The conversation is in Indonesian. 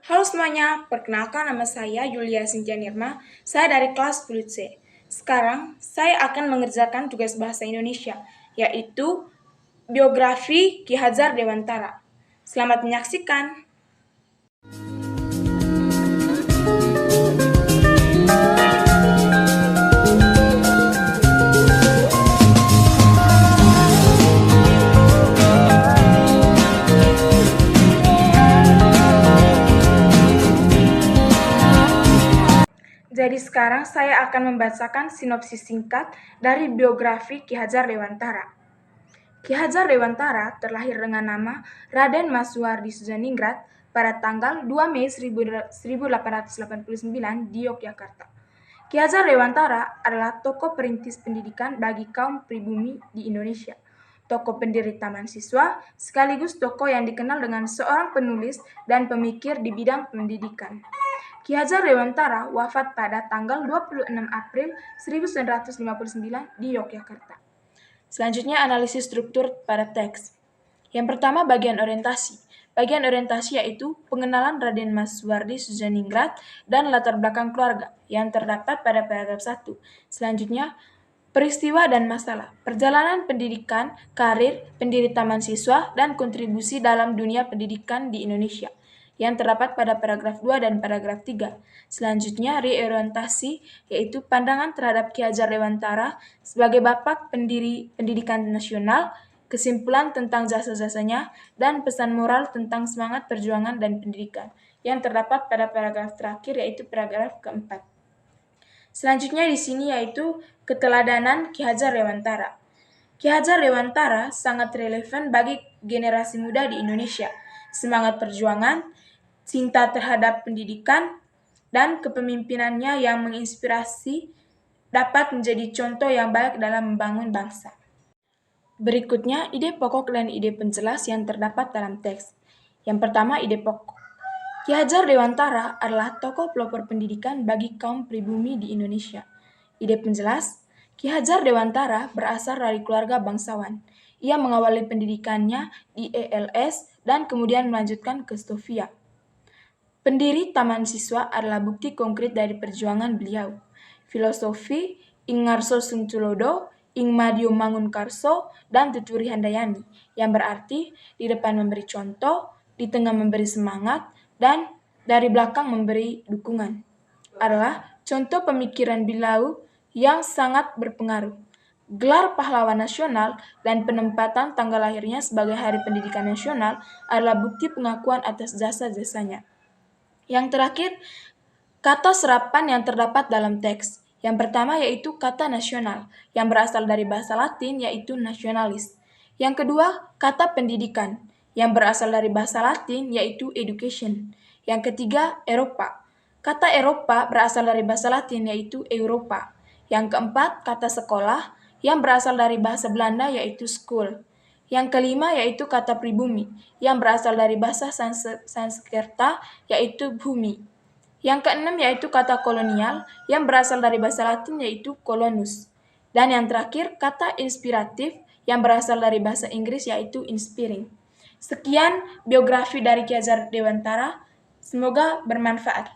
Halo semuanya, perkenalkan nama saya Yulia Sintia Nirma, saya dari kelas 10C. Sekarang saya akan mengerjakan tugas bahasa Indonesia, yaitu biografi Ki Hajar Dewantara. Selamat menyaksikan. Jadi sekarang saya akan membacakan sinopsis singkat dari biografi Ki Hajar Dewantara. Ki Hajar Dewantara terlahir dengan nama Raden Masuhardi Sudjaningrat pada tanggal 2 Mei 1889 di Yogyakarta. Ki Hajar Dewantara adalah tokoh perintis pendidikan bagi kaum pribumi di Indonesia, tokoh pendiri Taman Siswa, sekaligus tokoh yang dikenal dengan seorang penulis dan pemikir di bidang pendidikan. Ki Hajar Dewantara wafat pada tanggal 26 April 1959 di Yogyakarta. Selanjutnya analisis struktur pada teks. Yang pertama bagian orientasi. Bagian orientasi yaitu pengenalan Raden Masuhardi Sudjaningrat dan latar belakang keluarga yang terdapat pada paragraf 1. Selanjutnya peristiwa dan masalah, perjalanan pendidikan, karir, pendiri Taman Siswa, dan kontribusi dalam dunia pendidikan di Indonesia yang terdapat pada paragraf 2 dan paragraf 3. Selanjutnya, reorientasi, yaitu pandangan terhadap Ki Hajar Dewantara sebagai bapak pendiri pendidikan nasional, kesimpulan tentang jasa-jasanya, dan pesan moral tentang semangat perjuangan dan pendidikan yang terdapat pada paragraf terakhir, yaitu paragraf keempat. Selanjutnya di sini yaitu keteladanan Ki Hajar Dewantara. Ki Hajar Dewantara sangat relevan bagi generasi muda di Indonesia. Semangat perjuangan, cinta terhadap pendidikan, dan kepemimpinannya yang menginspirasi dapat menjadi contoh yang baik dalam membangun bangsa. Berikutnya, ide pokok dan ide penjelas yang terdapat dalam teks. Yang pertama, ide pokok. Ki Hajar Dewantara adalah tokoh pelopor pendidikan bagi kaum pribumi di Indonesia. Ide penjelas, Ki Hajar Dewantara berasal dari keluarga bangsawan. Ia mengawali pendidikannya di ELS dan kemudian melanjutkan ke Stovia. Pendiri Taman Siswa adalah bukti konkret dari perjuangan beliau. Filosofi Ing Ngarso Sungculodo, Ing Madio Mangunkarso, dan Tuturi Handayani, yang berarti di depan memberi contoh, di tengah memberi semangat, dan dari belakang memberi dukungan. Adalah contoh pemikiran beliau yang sangat berpengaruh. Gelar pahlawan nasional dan penempatan tanggal lahirnya sebagai Hari Pendidikan Nasional adalah bukti pengakuan atas jasa-jasanya. Yang terakhir, kata serapan yang terdapat dalam teks. Yang pertama yaitu kata nasional, yang berasal dari bahasa Latin yaitu nasionalis. Yang kedua, kata pendidikan, yang berasal dari bahasa Latin yaitu education. Yang ketiga, Eropa. Kata Eropa berasal dari bahasa Latin yaitu Europa. Yang keempat, kata sekolah, yang berasal dari bahasa Belanda yaitu school. Yang kelima yaitu kata pribumi, yang berasal dari bahasa Sanskerta yaitu bumi. Yang keenam yaitu kata kolonial, yang berasal dari bahasa Latin yaitu colonus. Dan yang terakhir kata inspiratif, yang berasal dari bahasa Inggris yaitu inspiring. Sekian biografi dari Ki Hajar Dewantara, semoga bermanfaat.